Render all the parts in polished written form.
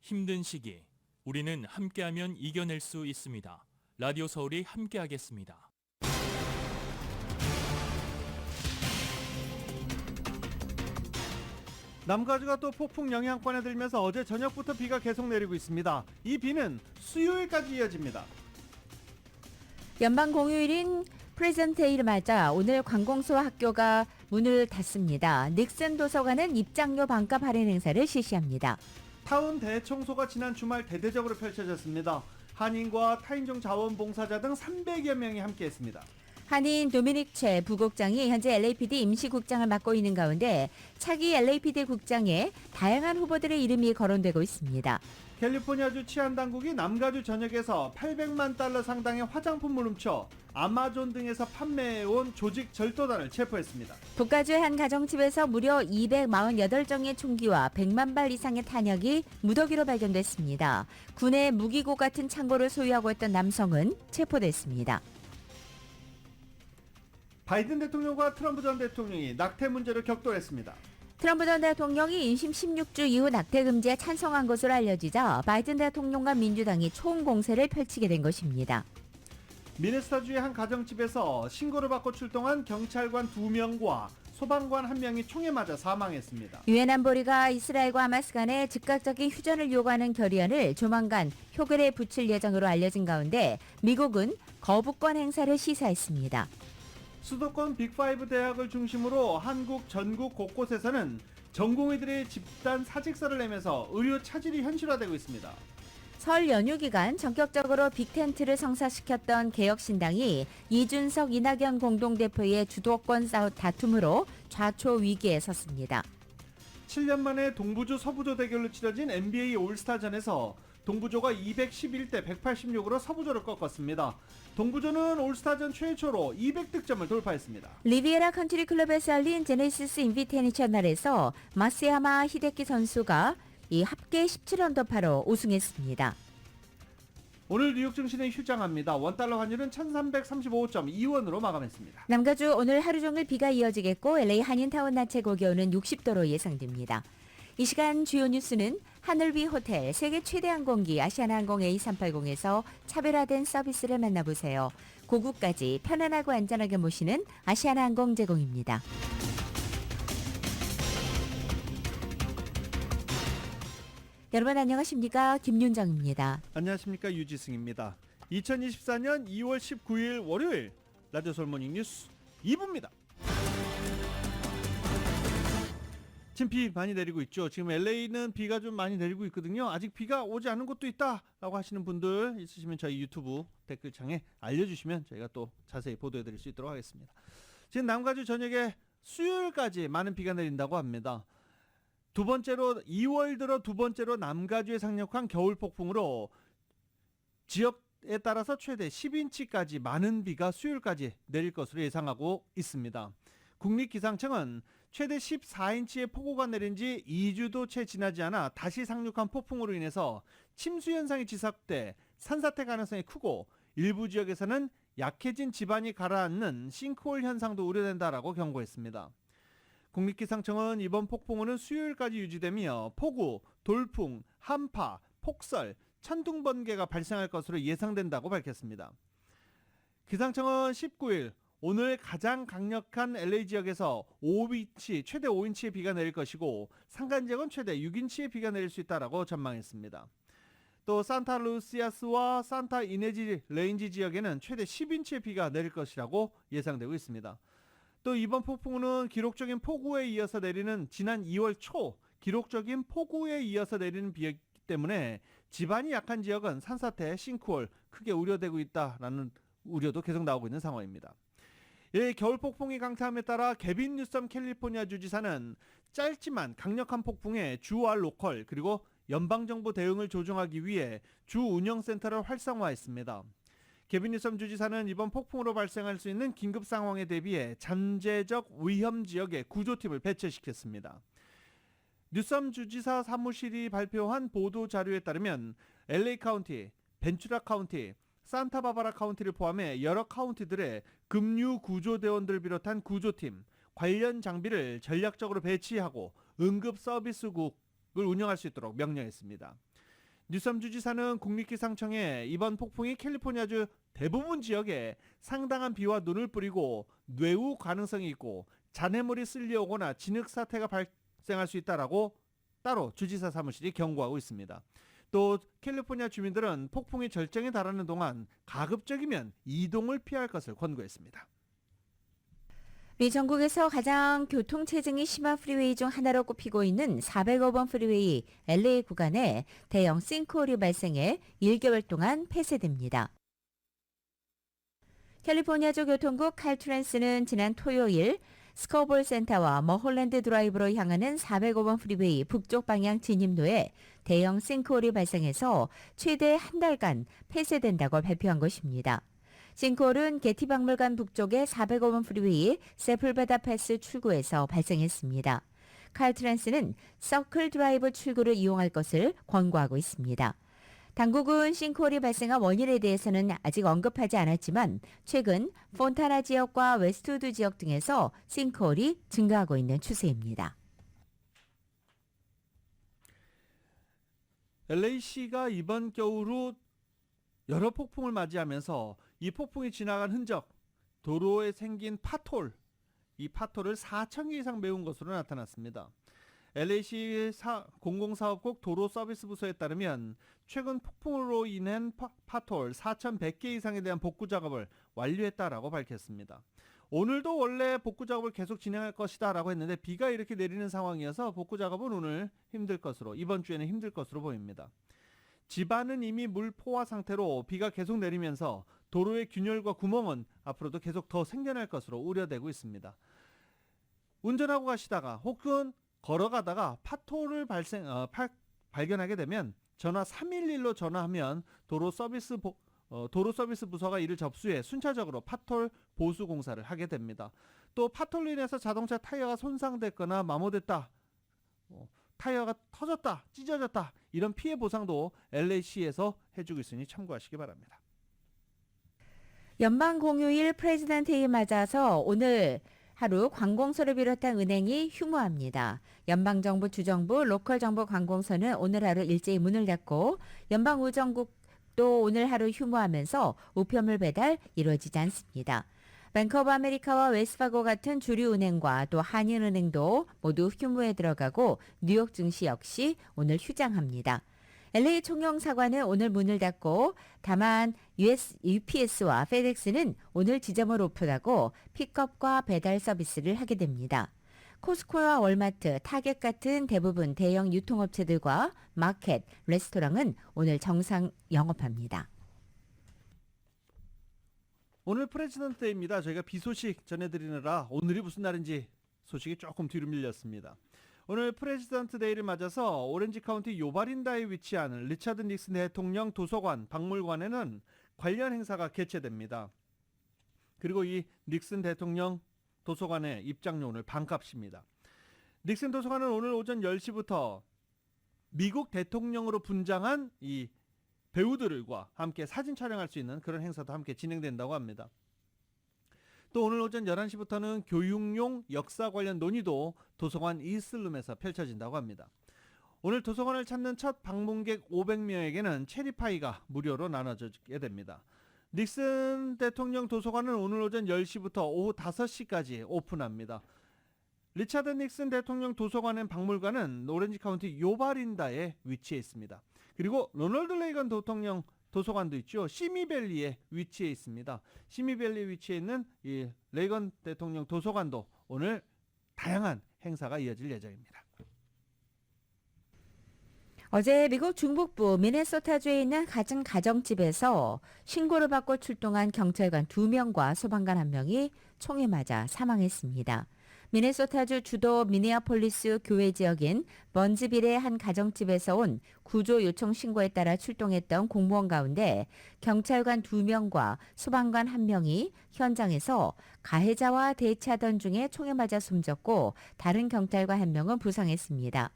힘든 시기, 우리는 함께하면 이겨낼 수 있습니다. 라디오 서울이 함께하겠습니다. 남가주가 또 폭풍 영향권에 들면서 어제 저녁부터 비가 계속 내리고 있습니다. 이 비는 수요일까지 이어집니다. 연방 공휴일인 프레젠테이를 맞아 오늘 관공서와 학교가 문을 닫습니다. 닉슨 도서관은 입장료 반값 할인 행사를 실시합니다. 타운 대청소가 지난 주말 대대적으로 펼쳐졌습니다. 한인과 타인종 자원봉사자 등 300여 명이 함께했습니다. 한인 도미닉 최 부국장이 현재 LAPD 임시국장을 맡고 있는 가운데 차기 LAPD 국장에 다양한 후보들의 이름이 거론되고 있습니다. 캘리포니아주 치안당국이 남가주 전역에서 800만 달러 상당의 화장품을 훔쳐 아마존 등에서 판매해온 조직 절도단을 체포했습니다. 북가주의 한 가정집에서 무려 248정의 총기와 100만 발 이상의 탄약이 무더기로 발견됐습니다. 군의 무기고 같은 창고를 소유하고 있던 남성은 체포됐습니다. 바이든 대통령과 트럼프 전 대통령이 낙태 문제로 격돌했습니다. 트럼프 전 대통령이 임신 16주 이후 낙태 금지에 찬성한 것으로 알려지자 바이든 대통령과 민주당이 총공세를 펼치게 된 것입니다. 미네소타주의 한 가정집에서 신고를 받고 출동한 경찰관 2명과 소방관 1명이 총에 맞아 사망했습니다. 유엔 안보리가 이스라엘과 하마스 간의 즉각적인 휴전을 요구하는 결의안을 조만간 효결에 붙일 예정으로 알려진 가운데 미국은 거부권 행사를 시사했습니다. 수도권 빅5 대학을 중심으로 한국 전국 곳곳에서는 전공의들의 집단 사직서를 내면서 의료 차질이 현실화되고 있습니다. 설 연휴 기간 전격적으로 빅텐트를 성사시켰던 개혁신당이 이준석, 이낙연 공동대표의 주도권 다툼으로 좌초 위기에 섰습니다. 7년 만에 동부조 서부조 대결로 치러진 NBA 올스타전에서 동부조가 211대 186으로 서부조를 꺾었습니다. 동부조는 올스타전 최초로 200득점을 돌파했습니다. 리비에라 컨트리 클럽에서 열린 제네시스 인비테이셔널에서 마스야마 히데키 선수가 이 합계 17언더파로 우승했습니다. 오늘 뉴욕 증시는 휴장합니다. 원달러 환율은 1335.2원으로 마감했습니다. 남가주 오늘 하루 종일 비가 이어지겠고 LA 한인타운 낮에 고기온은 60도로 예상됩니다. 이 시간 주요 뉴스는 하늘 위 호텔, 세계 최대 항공기 아시아나항공 A380에서 차별화된 서비스를 만나보세요. 고국까지 편안하고 안전하게 모시는 아시아나항공 제공입니다. 여러분 안녕하십니까? 김윤정입니다. 안녕하십니까? 유지승입니다. 2024년 2월 19일 월요일 라디오 서울 모닝 뉴스 2부입니다. 지금 비 많이 내리고 있죠. 지금 LA는 비가 좀 많이 내리고 있거든요. 아직 비가 오지 않은 곳도 있다라고 하시는 분들 있으시면 저희 유튜브 댓글창에 알려주시면 저희가 또 자세히 보도해드릴 수 있도록 하겠습니다. 지금 남가주 전역에 수요일까지 많은 비가 내린다고 합니다. 2월 들어 두 번째로 남가주에 상륙한 겨울 폭풍으로 지역에 따라서 최대 10인치까지 많은 비가 수요일까지 내릴 것으로 예상하고 있습니다. 국립기상청은 최대 14인치의 폭우가 내린 지 2주도 채 지나지 않아 다시 상륙한 폭풍으로 인해서 침수 현상이 지속돼 산사태 가능성이 크고 일부 지역에서는 약해진 지반이 가라앉는 싱크홀 현상도 우려된다라고 경고했습니다. 국립기상청은 이번 폭풍우는 수요일까지 유지되며 폭우, 돌풍, 한파, 폭설, 천둥 번개가 발생할 것으로 예상된다고 밝혔습니다. 기상청은 19일 오늘 가장 강력한 LA 지역에서 5인치, 최대 5인치의 비가 내릴 것이고 산간 지역은 최대 6인치의 비가 내릴 수 있다라고 전망했습니다. 또 산타루시아스와 산타 이네지 레인지 지역에는 최대 10인치의 비가 내릴 것이라고 예상되고 있습니다. 또 이번 폭풍우는 기록적인 폭우에 이어서 내리는 지난 2월 초 기록적인 폭우에 이어서 내리는 비였기 때문에 지반이 약한 지역은 산사태, 싱크홀 크게 우려되고 있다라는 우려도 계속 나오고 있는 상황입니다. 겨울 폭풍이 강타함에 따라 개빈 뉴섬 캘리포니아 주지사는 짧지만 강력한 폭풍에 주와 로컬 그리고 연방정부 대응을 조정하기 위해 주 운영센터를 활성화했습니다. 개빈 뉴섬 주지사는 이번 폭풍으로 발생할 수 있는 긴급 상황에 대비해 잠재적 위험 지역에 구조팀을 배치시켰습니다. 뉴섬 주지사 사무실이 발표한 보도 자료에 따르면 LA 카운티, 벤츄라 카운티, 산타바바라 카운티를 포함해 여러 카운티들의 급류 구조대원들을 비롯한 구조팀, 관련 장비를 전략적으로 배치하고 응급 서비스국을 운영할 수 있도록 명령했습니다. 뉴섬 주지사는 국립기상청에 이번 폭풍이 캘리포니아주 대부분 지역에 상당한 비와 눈을 뿌리고 뇌우 가능성이 있고 잔해물이 쓸려오거나 진흙 사태가 발생할 수 있다라고 따로 주지사 사무실이 경고하고 있습니다. 또 캘리포니아 주민들은 폭풍이 절정에 달하는 동안 가급적이면 이동을 피할 것을 권고했습니다. 미 전국에서 가장 교통체증이 심한 프리웨이 중 하나로 꼽히고 있는 405번 프리웨이 LA 구간에 대형 싱크홀이 발생해 1개월 동안 폐쇄됩니다. 캘리포니아주 교통국 칼트랜스는 지난 토요일 스코볼 센터와 머홀랜드 드라이브로 향하는 405번 프리웨이 북쪽 방향 진입로에 대형 싱크홀이 발생해서 최대 한 달간 폐쇄된다고 발표한 것입니다. 싱크홀은 게티박물관 북쪽의 405번 프리웨이 세플베다 패스 출구에서 발생했습니다. 칼트랜스는 서클 드라이브 출구를 이용할 것을 권고하고 있습니다. 당국은 싱크홀이 발생한 원인에 대해서는 아직 언급하지 않았지만 최근 폰타나 지역과 웨스트우드 지역 등에서 싱크홀이 증가하고 있는 추세입니다. LA시가 이번 겨울 후 여러 폭풍을 맞이하면서 이 폭풍이 지나간 흔적, 도로에 생긴 파톨, 이 파톨을 4,000개 이상 메운 것으로 나타났습니다. LA시 공공사업국 도로서비스부서에 따르면 최근 폭풍으로 인한 파톨 4,100개 이상에 대한 복구 작업을 완료했다라고 밝혔습니다. 오늘도 원래 복구 작업을 계속 진행할 것이다 라고 했는데 비가 이렇게 내리는 상황이어서 복구 작업은 오늘 이번 주에는 힘들 것으로 보입니다. 지반은 이미 물 포화 상태로 비가 계속 내리면서 도로의 균열과 구멍은 앞으로도 계속 더 생겨날 것으로 우려되고 있습니다. 운전하고 가시다가 혹은 걸어가다가 파톨을 발견하게 되면 전화 311로 전화하면 도로 서비스 부서가 이를 접수해 순차적으로 파톨 보수 공사를 하게 됩니다. 또 파톨로 인해서 자동차 타이어가 손상됐거나 마모됐다, 타이어가 터졌다, 찢어졌다 이런 피해 보상도 LA시에서 해주고 있으니 참고하시기 바랍니다. 연방 공휴일 프레지던트 데이 맞아서 오늘 하루 관공서를 비롯한 은행이 휴무합니다. 연방정부, 주정부, 로컬정부 관공서는 오늘 하루 일제히 문을 닫고 연방우정국도 오늘 하루 휴무하면서 우편물 배달 이루어지지 않습니다. 뱅크 오브 아메리카와 웨스파고 같은 주류 은행과 또 한인은행도 모두 휴무에 들어가고 뉴욕 증시 역시 오늘 휴장합니다. LA 총영사관은 오늘 문을 닫고 다만 UPS와 FedEx는 오늘 지점을 오픈하고 픽업과 배달 서비스를 하게 됩니다. 코스코와 월마트, 타겟 같은 대부분 대형 유통업체들과 마켓, 레스토랑은 오늘 정상 영업합니다. 오늘 프레지던트 데이입니다. 저희가 비 소식 전해드리느라 오늘이 무슨 날인지 소식이 조금 뒤로 밀렸습니다. 오늘 프레지던트 데이를 맞아서 오렌지 카운티 요바린다에 위치한 리차드 닉슨 대통령 도서관, 박물관에는 관련 행사가 개최됩니다. 그리고 이 닉슨 대통령 도서관의 입장료 오늘 반값입니다. 닉슨 도서관은 오늘 오전 10시부터 미국 대통령으로 분장한 이 배우들과 함께 사진 촬영할 수 있는 그런 행사도 함께 진행된다고 합니다. 또 오늘 오전 11시부터는 교육용 역사 관련 논의도 도서관 이슬룸에서 펼쳐진다고 합니다. 오늘 도서관을 찾는 첫 방문객 500명에게는 체리파이가 무료로 나눠지게 됩니다. 닉슨 대통령 도서관은 오늘 오전 10시부터 오후 5시까지 오픈합니다. 리차드 닉슨 대통령 도서관의 박물관은 오렌지 카운티 요바린다에 위치해 있습니다. 그리고 로널드 레이건 대통령 도서관도 있죠. 시미밸리에 위치해 있습니다. 시미밸리에 위치해 있는 이 레이건 대통령 도서관도 오늘 다양한 행사가 이어질 예정입니다. 어제 미국 중북부 미네소타주에 있는 같은 가정집에서 신고를 받고 출동한 경찰관 2명과 소방관 1명이 총에 맞아 사망했습니다. 미네소타주 주도 미니아폴리스 교외 지역인 먼즈빌의 한 가정집에서 온 구조 요청 신고에 따라 출동했던 공무원 가운데 경찰관 2명과 소방관 1명이 현장에서 가해자와 대치하던 중에 총에 맞아 숨졌고 다른 경찰관 1명은 부상했습니다.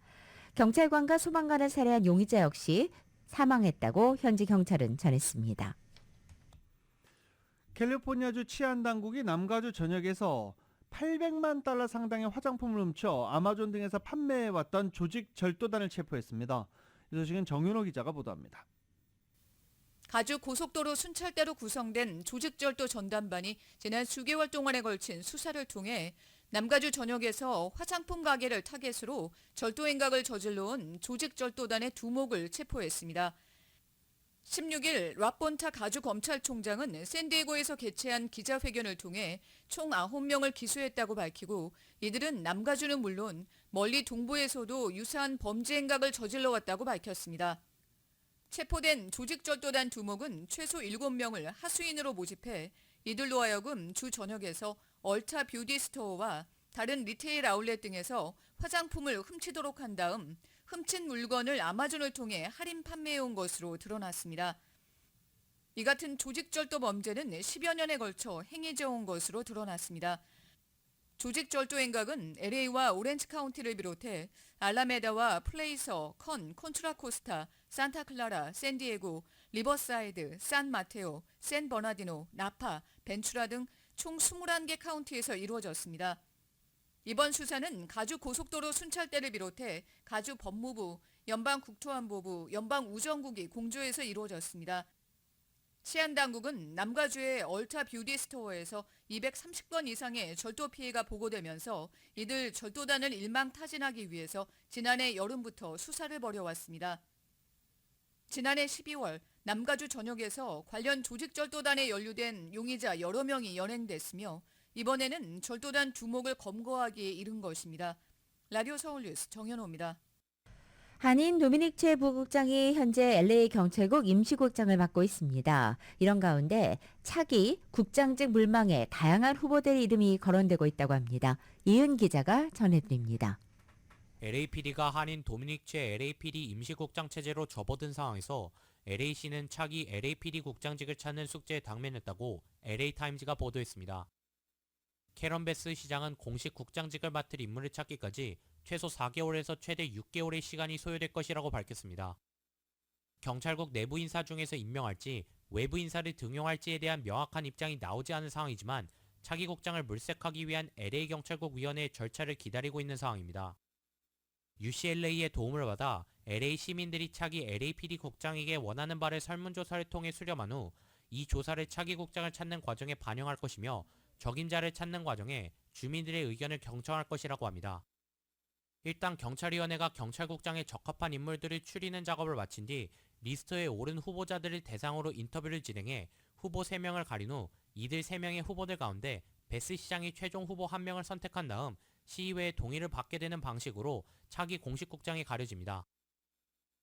경찰관과 소방관을 살해한 용의자 역시 사망했다고 현지 경찰은 전했습니다. 캘리포니아주 치안당국이 남가주 전역에서 $800만 상당의 화장품을 훔쳐 아마존 등에서 판매해왔던 조직 절도단을 체포했습니다. 이 소식은 정윤호 기자가 보도합니다. 가주 고속도로 순찰대로 구성된 조직절도 전담반이 지난 수개월 동안에 걸친 수사를 통해 남가주 전역에서 화장품 가게를 타겟으로 절도 행각을 저질러온 조직절도단의 두목을 체포했습니다. 16일 라폰타 가주검찰총장은 샌디에고에서 개최한 기자회견을 통해 총 9명을 기소했다고 밝히고 이들은 남가주는 물론 멀리 동부에서도 유사한 범죄 행각을 저질러왔다고 밝혔습니다. 체포된 조직절도단 두목은 최소 7명을 하수인으로 모집해 이들로 하여금 주 전역에서 얼타 뷰티 스토어와 다른 리테일 아울렛 등에서 화장품을 훔치도록 한 다음 훔친 물건을 아마존을 통해 할인 판매해온 것으로 드러났습니다. 이 같은 조직절도 범죄는 10여 년에 걸쳐 행해져온 것으로 드러났습니다. 조직절도 행각은 LA와 오렌지 카운티를 비롯해 알라메다와 플레이서, 콘트라코스타, 산타클라라, 샌디에고, 리버사이드, 산마테오, 샌버나디노, 나파, 벤추라 등 총 21개 카운티에서 이루어졌습니다. 이번 수사는 가주 고속도로 순찰대를 비롯해 가주 법무부, 연방국토안보부, 연방우정국이 공조해서 이루어졌습니다. 치안당국은 남가주의 얼타 뷰티 스토어에서 230건 이상의 절도 피해가 보고되면서 이들 절도단을 일망타진하기 위해서 지난해 여름부터 수사를 벌여왔습니다. 지난해 12월 남가주 전역에서 관련 조직절도단에 연루된 용의자 여러 명이 연행됐으며 이번에는 절도단 두목을 검거하기에 이른 것입니다. 라디오 서울뉴스 정현호입니다. 한인 도미닉 최 부국장이 현재 LA 경찰국 임시국장을 맡고 있습니다. 이런 가운데 차기 국장직 물망에 다양한 후보들의 이름이 거론되고 있다고 합니다. 이은 기자가 전해드립니다. LAPD가 한인 도미닉 최 LAPD 임시국장 체제로 접어든 상황에서 LA시는 차기 LAPD 국장직을 찾는 숙제에 당면했다고 LA타임즈가 보도했습니다. 캐런 베스 시장은 공식 국장직을 맡을 인물을 찾기까지 최소 4개월에서 최대 6개월의 시간이 소요될 것이라고 밝혔습니다. 경찰국 내부 인사 중에서 임명할지 외부 인사를 등용할지에 대한 명확한 입장이 나오지 않은 상황이지만 차기 국장을 물색하기 위한 LA경찰국 위원회의 절차를 기다리고 있는 상황입니다. UCLA의 도움을 받아 LA 시민들이 차기 LAPD 국장에게 원하는 바를 설문조사를 통해 수렴한 후 이 조사를 차기 국장을 찾는 과정에 반영할 것이며 적임자를 찾는 과정에 주민들의 의견을 경청할 것이라고 합니다. 일단 경찰위원회가 경찰국장에 적합한 인물들을 추리는 작업을 마친 뒤 리스트에 오른 후보자들을 대상으로 인터뷰를 진행해 후보 3명을 가린 후 이들 3명의 후보들 가운데 베스 시장이 최종 후보 1명을 선택한 다음 시의회의 동의를 받게 되는 방식으로 차기 공식국장이 가려집니다.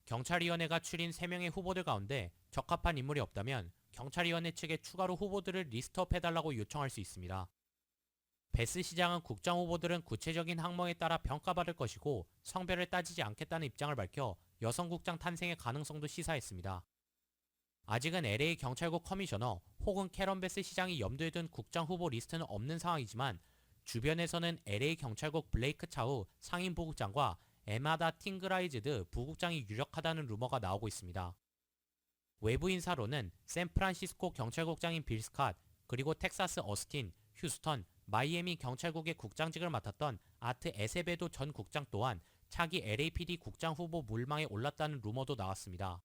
경찰위원회가 추린 3명의 후보들 가운데 적합한 인물이 없다면 경찰위원회 측에 추가로 후보들을 리스트업해달라고 요청할 수 있습니다. 베스 시장은 국장 후보들은 구체적인 항목에 따라 평가받을 것이고 성별을 따지지 않겠다는 입장을 밝혀 여성 국장 탄생의 가능성도 시사했습니다. 아직은 LA 경찰국 커미셔너 혹은 캐런 베스 시장이 염두에 둔 국장 후보 리스트는 없는 상황이지만 주변에서는 LA 경찰국 블레이크 차후 상임 부국장과 에마다 팅그라이즈드 부국장이 유력하다는 루머가 나오고 있습니다. 외부 인사로는 샌프란시스코 경찰국장인 빌 스캇, 그리고 텍사스 어스틴, 휴스턴, 마이애미 경찰국의 국장직을 맡았던 아트 에세베도 전 국장 또한 차기 LAPD 국장 후보 물망에 올랐다는 루머도 나왔습니다.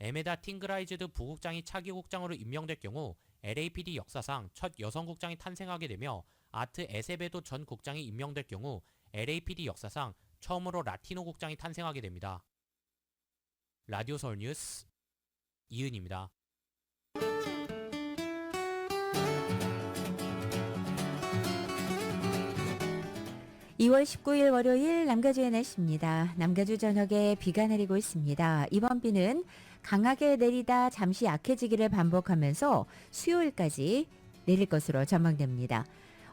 에메다 팅그라이즈드 부국장이 차기 국장으로 임명될 경우 LAPD 역사상 첫 여성 국장이 탄생하게 되며 아트 에세베도 전 국장이 임명될 경우 LAPD 역사상 처음으로 라티노 국장이 탄생하게 됩니다. 라디오 서울 뉴스 이은입니다. 2월 19일 월요일 남가주의 날씨입니다. 남가주 전역에 비가 내리고 있습니다. 이번 비는 강하게 내리다 잠시 약해지기를 반복하면서 수요일까지 내릴 것으로 전망됩니다.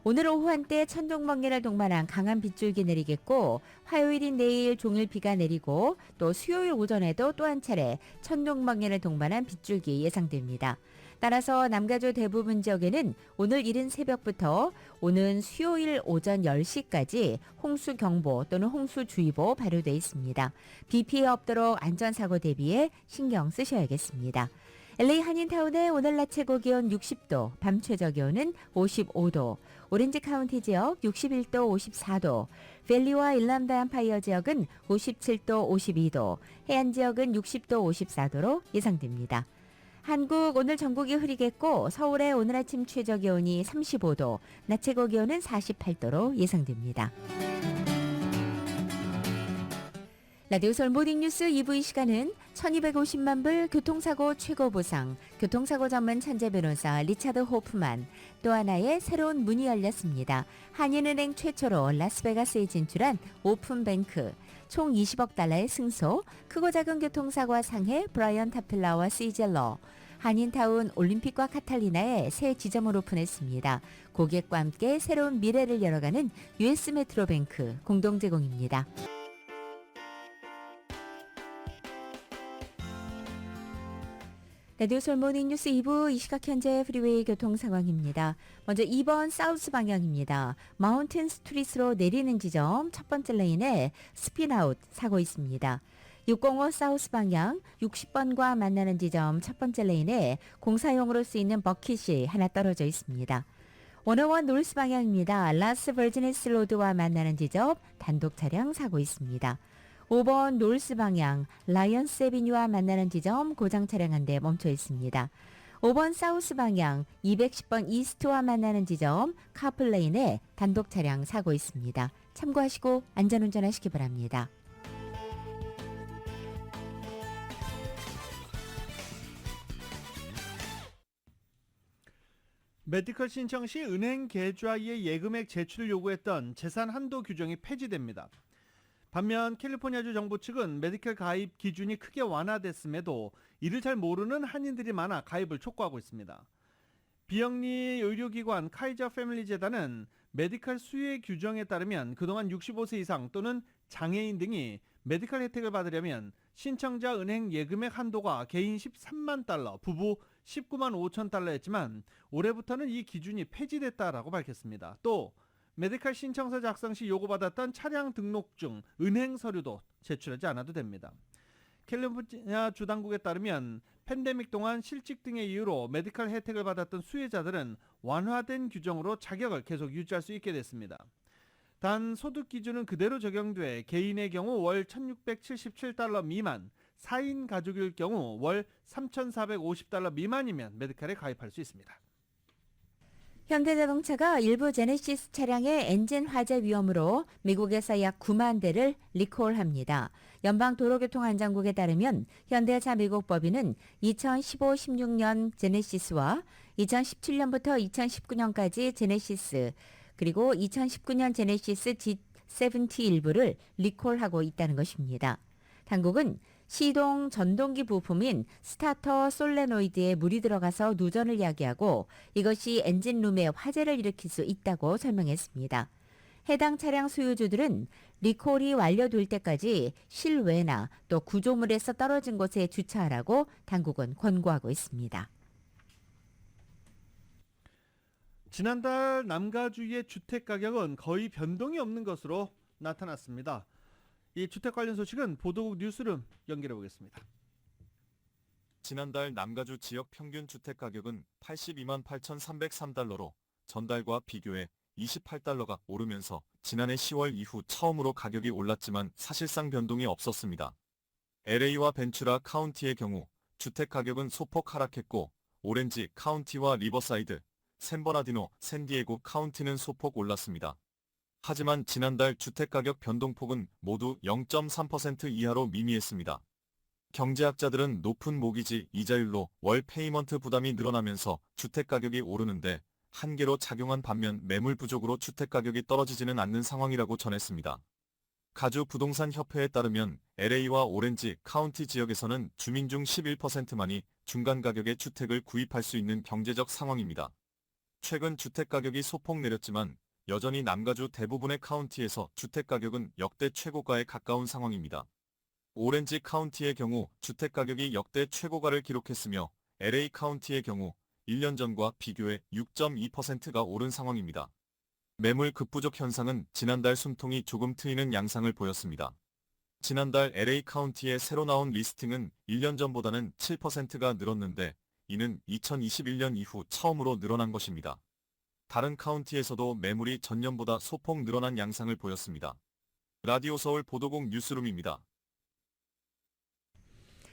오늘 오후 한때 천둥번개를 동반한 강한 빗줄기 내리겠고 화요일인 내일 종일 비가 내리고 또 수요일 오전에도 또 한 차례 천둥번개를 동반한 빗줄기 예상됩니다. 따라서 남가주 대부분 지역에는 오늘 이른 새벽부터 오는 수요일 오전 10시까지 홍수경보 또는 홍수주의보 발효돼 있습니다. 비 피해 없도록 안전사고 대비에 신경 쓰셔야겠습니다. LA 한인타운의 오늘 낮 최고 기온 60도, 밤 최저 기온은 55도, 오렌지 카운티 지역 61도, 54도, 밸리와 일람다 엠파이어 지역은 57도, 52도, 해안 지역은 60도, 54도로 예상됩니다. 한국 오늘 전국이 흐리겠고 서울의 오늘 아침 최저 기온이 35도, 낮 최고 기온은 48도로 예상됩니다. 라디오 서울 모닝뉴스 2부 이 시간은 1250만 불 교통사고 최고 보상, 교통사고 전문 천재 변호사 리차드 호프만, 또 하나의 새로운 문이 열렸습니다. 한인은행 최초로 라스베가스에 진출한 오픈뱅크, 총 20억 달러의 승소, 크고 작은 교통사고와 상해 브라이언 타필라와 시젤러, 한인타운 올림픽과 카탈리나에 새 지점을 오픈했습니다. 고객과 함께 새로운 미래를 열어가는 US 메트로뱅크 공동 제공입니다. 라디오 서울 모닝뉴스 2부 이 시각 현재 프리웨이 교통 상황입니다. 먼저 2번 사우스 방향입니다. 마운틴 스트리트로 내리는 지점 첫 번째 레인에 스핀아웃 사고 있습니다. 605 사우스 방향 60번과 만나는 지점 첫 번째 레인에 공사용으로 쓰이는 버킷이 하나 떨어져 있습니다. 101 노스 방향입니다. 라스 버지니스 로드와 만나는 지점 단독 차량 사고 있습니다. 5번 노스 방향 라이언스 에비뉴와 만나는 지점 고장 차량 한 대 멈춰 있습니다. 5번 사우스 방향 210번 이스트와 만나는 지점 카플레인에 단독 차량 사고 있습니다. 참고하시고 안전운전하시기 바랍니다. 메디컬 신청 시 은행 계좌에 예금액 제출을 요구했던 재산 한도 규정이 폐지됩니다. 반면 캘리포니아주 정부 측은 메디컬 가입 기준이 크게 완화됐음에도 이를 잘 모르는 한인들이 많아 가입을 촉구하고 있습니다. 비영리 의료기관 카이저 패밀리 재단은 메디컬 수혜 규정에 따르면 그동안 65세 이상 또는 장애인 등이 메디컬 혜택을 받으려면 신청자 은행 예금액 한도가 개인 13만 달러, 부부 19만 5천 달러였지만 올해부터는 이 기준이 폐지됐다라고 밝혔습니다. 또 메디컬 신청서 작성 시 요구받았던 차량 등록증, 은행 서류도 제출하지 않아도 됩니다. 캘리포니아 주당국에 따르면 팬데믹 동안 실직 등의 이유로 메디컬 혜택을 받았던 수혜자들은 완화된 규정으로 자격을 계속 유지할 수 있게 됐습니다. 단 소득 기준은 그대로 적용돼 개인의 경우 월 1677달러 미만, 4인 가족일 경우 월 3450달러 미만이면 메디컬에 가입할 수 있습니다. 현대자동차가 일부 제네시스 차량의 엔진 화재 위험으로 미국에서 약 9만 대를 리콜합니다. 연방도로교통안전국에 따르면 현대차 미국 법인은 2015-16년 제네시스와 2017년부터 2019년까지 제네시스 그리고 2019년 제네시스 G70 일부를 리콜하고 있다는 것입니다. 당국은 시동 전동기 부품인 스타터 솔레노이드에 물이 들어가서 누전을 야기하고 이것이 엔진룸에 화재를 일으킬 수 있다고 설명했습니다. 해당 차량 소유주들은 리콜이 완료될 때까지 실외나 또 구조물에서 떨어진 곳에 주차하라고 당국은 권고하고 있습니다. 지난달 남가주의 주택 가격은 거의 변동이 없는 것으로 나타났습니다. 이 주택 관련 소식은 보도국 뉴스룸 연결해 보겠습니다. 지난달 남가주 지역 평균 주택 가격은 82만 8,303달러로 전달과 비교해 28달러가 오르면서 지난해 10월 이후 처음으로 가격이 올랐지만 사실상 변동이 없었습니다. LA와 벤츄라 카운티의 경우 주택 가격은 소폭 하락했고 오렌지 카운티와 리버사이드, 샌버나디노, 샌디에고 카운티는 소폭 올랐습니다. 하지만 지난달 주택가격 변동폭은 모두 0.3% 이하로 미미했습니다. 경제학자들은 높은 모기지 이자율로 월 페이먼트 부담이 늘어나면서 주택가격이 오르는데 한계로 작용한 반면 매물 부족으로 주택가격이 떨어지지는 않는 상황이라고 전했습니다. 가주 부동산 협회에 따르면 LA와 오렌지 카운티 지역에서는 주민 중 11%만이 중간 가격의 주택을 구입할 수 있는 경제적 상황입니다. 최근 주택가격이 소폭 내렸지만 여전히 남가주 대부분의 카운티에서 주택가격은 역대 최고가에 가까운 상황입니다. 오렌지 카운티의 경우 주택가격이 역대 최고가를 기록했으며 LA 카운티의 경우 1년 전과 비교해 6.2%가 오른 상황입니다. 매물 급부족 현상은 지난달 숨통이 조금 트이는 양상을 보였습니다. 지난달 LA 카운티에 새로 나온 리스팅은 1년 전보다는 7%가 늘었는데 이는 2021년 이후 처음으로 늘어난 것입니다. 다른 카운티에서도 매물이 전년보다 소폭 늘어난 양상을 보였습니다. 라디오 서울 보도국 뉴스룸입니다.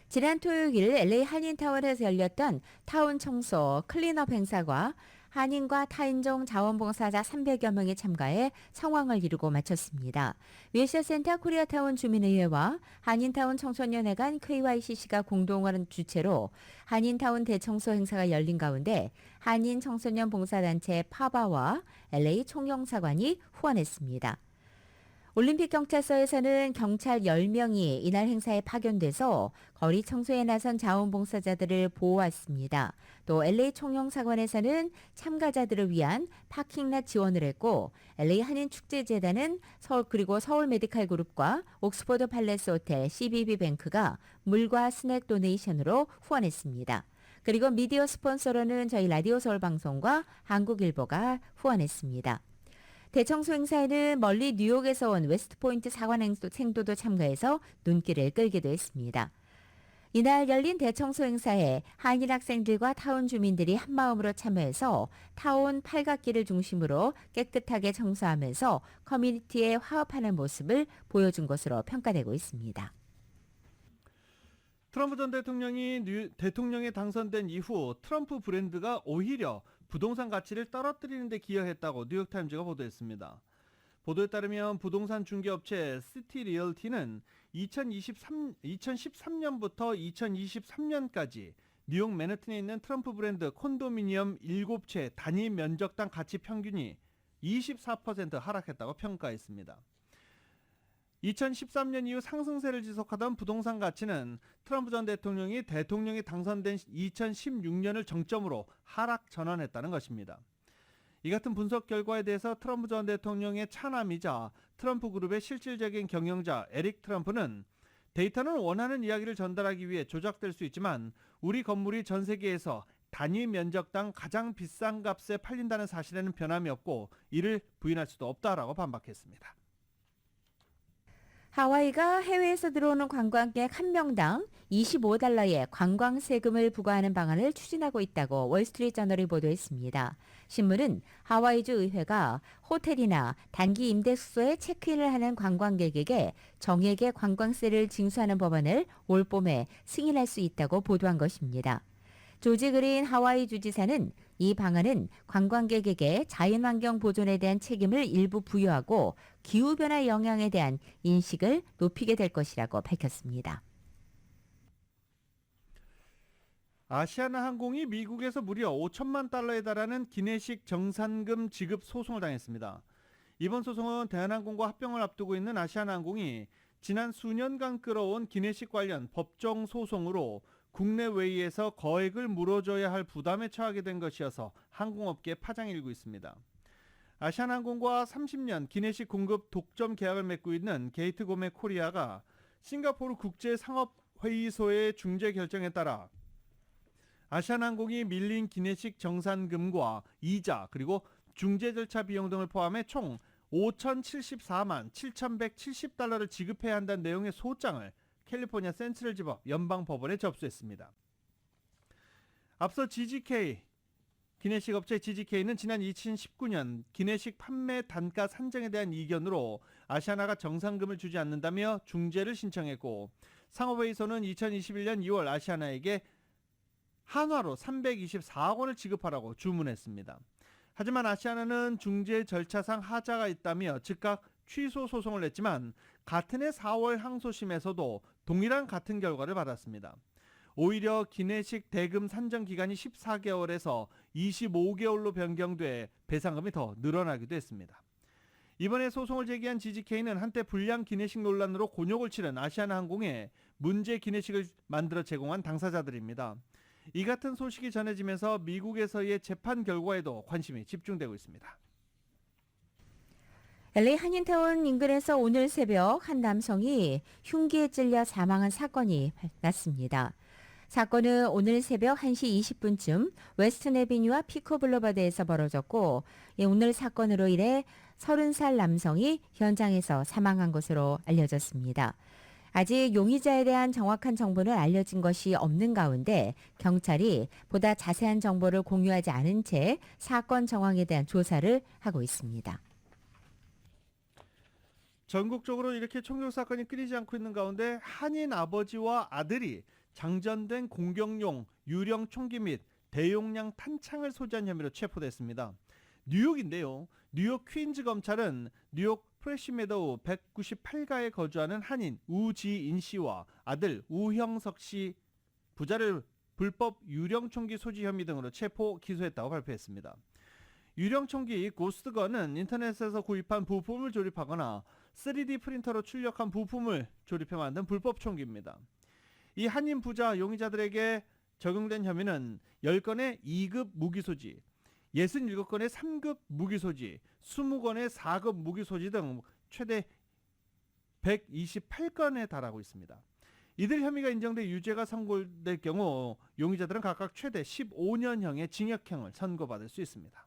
지난 토요일 LA 한인타운에서 열렸던 타운 청소 클린업 행사가 한인과 타인종 자원봉사자 300여 명이 참가해 성황을 이루고 마쳤습니다. 웨셔센터 코리아타운 주민의회와 한인타운 청소년회 간 KYCC가 공동으로 주최로 한인타운 대청소 행사가 열린 가운데 한인 청소년 봉사단체 파바와 LA 총영사관이 후원했습니다. 올림픽 경찰서에서는 경찰 10명이 이날 행사에 파견돼서 거리 청소에 나선 자원봉사자들을 보호했습니다. 또 LA 총영사관에서는 참가자들을 위한 파킹랏 지원을 했고 LA 한인축제재단은 서울 메디칼 그룹과 옥스퍼드 팔레스 호텔 CBB뱅크가 물과 스낵 도네이션으로 후원했습니다. 그리고 미디어 스폰서로는 저희 라디오 서울 방송과 한국일보가 후원했습니다. 대청소 행사에는 멀리 뉴욕에서 온 웨스트포인트 사관 생도도 참가해서 눈길을 끌기도 했습니다. 이날 열린 대청소 행사에 한인 학생들과 타운 주민들이 한마음으로 참여해서 타운 팔각길을 중심으로 깨끗하게 청소하면서 커뮤니티에 화합하는 모습을 보여준 것으로 평가되고 있습니다. 트럼프 전 대통령이 대통령에 당선된 이후 트럼프 브랜드가 오히려 부동산 가치를 떨어뜨리는 데 기여했다고 뉴욕타임즈가 보도했습니다. 보도에 따르면 부동산 중개업체 시티리얼티는 2013년부터 2023년까지 뉴욕 맨해튼에 있는 트럼프 브랜드 콘도미니엄 7채 단위 면적당 가치 평균이 24% 하락했다고 평가했습니다. 2013년 이후 상승세를 지속하던 부동산 가치는 트럼프 전 대통령이 대통령이 당선된 2016년을 정점으로 하락 전환했다는 것입니다. 이 같은 분석 결과에 대해서 트럼프 전 대통령의 차남이자 트럼프 그룹의 실질적인 경영자 에릭 트럼프는 데이터는 원하는 이야기를 전달하기 위해 조작될 수 있지만 우리 건물이 전 세계에서 단위 면적당 가장 비싼 값에 팔린다는 사실에는 변함이 없고 이를 부인할 수도 없다라고 반박했습니다. 하와이가 해외에서 들어오는 관광객 1명당 25달러의 관광 세금을 부과하는 방안을 추진하고 있다고 월스트리트저널이 보도했습니다. 신문은 하와이주 의회가 호텔이나 단기 임대 숙소에 체크인을 하는 관광객에게 정액의 관광세를 징수하는 법안을 올 봄에 승인할 수 있다고 보도한 것입니다. 조지 그린 하와이 주지사는 이 방안은 관광객에게 자연환경 보존에 대한 책임을 일부 부여하고 기후변화 영향에 대한 인식을 높이게 될 것이라고 밝혔습니다. 아시아나항공이 미국에서 무려 5천만 달러에 달하는 기내식 정산금 지급 소송을 당했습니다. 이번 소송은 대한항공과 합병을 앞두고 있는 아시아나항공이 지난 수년간 끌어온 기내식 관련 법정 소송으로 국내외에서 거액을 물어줘야 할 부담에 처하게 된 것이어서 항공업계에 파장이 일고 있습니다. 아시아나항공과 30년 기내식 공급 독점 계약을 맺고 있는 게이트고메 코리아가 싱가포르 국제상업회의소의 중재 결정에 따라 아시아나항공이 밀린 기내식 정산금과 이자 그리고 중재 절차 비용 등을 포함해 총 5,074만 7,170달러를 지급해야 한다는 내용의 소장을 캘리포니아 센트럴지법 연방법원에 접수했습니다. 앞서 GGK 기내식 업체 GGK는 지난 2019년 기내식 판매 단가 산정에 대한 이견으로 아시아나가 정산금을 주지 않는다며 중재를 신청했고 상업회의소는 2021년 2월 아시아나에게 한화로 324억 원을 지급하라고 주문했습니다. 하지만 아시아나는 중재 절차상 하자가 있다며 즉각 취소 소송을 냈지만 같은 해 4월 항소심에서도 동일한 같은 결과를 받았습니다. 오히려 기내식 대금 산정 기간이 14개월에서 25개월로 변경돼 배상금이 더 늘어나기도 했습니다. 이번에 소송을 제기한 GGK는 한때 불량 기내식 논란으로 곤욕을 치른 아시아나항공에 문제 기내식을 만들어 제공한 당사자들입니다. 이 같은 소식이 전해지면서 미국에서의 재판 결과에도 관심이 집중되고 있습니다. LA 한인타운 인근에서 오늘 새벽 한 남성이 흉기에 찔려 사망한 사건이 났습니다. 사건은 오늘 새벽 1시 20분쯤 웨스턴 애비뉴와 피코 블루버드에서 벌어졌고 오늘 사건으로 인해 30살 남성이 현장에서 사망한 것으로 알려졌습니다. 아직 용의자에 대한 정확한 정보는 알려진 것이 없는 가운데 경찰이 보다 자세한 정보를 공유하지 않은 채 사건 정황에 대한 조사를 하고 있습니다. 전국적으로 이렇게 총격 사건이 끊이지 않고 있는 가운데 한인 아버지와 아들이 장전된 공격용 유령 총기 및 대용량 탄창을 소지한 혐의로 체포됐습니다. 뉴욕인데요. 뉴욕 퀸즈 검찰은 뉴욕 프레시 메도우 198가에 거주하는 한인 우지인 씨와 아들 우형석 씨 부자를 불법 유령 총기 소지 혐의 등으로 체포 기소했다고 발표했습니다. 유령 총기 고스트건은 인터넷에서 구입한 부품을 조립하거나 3D 프린터로 출력한 부품을 조립해 만든 불법 총기입니다. 이 한인 부자 용의자들에게 적용된 혐의는 10건의 2급 무기 소지, 67건의 3급 무기 소지, 20건의 4급 무기 소지 등 최대 128건에 달하고 있습니다. 이들 혐의가 인정돼 유죄가 선고될 경우 용의자들은 각각 최대 15년형의 징역형을 선고받을 수 있습니다.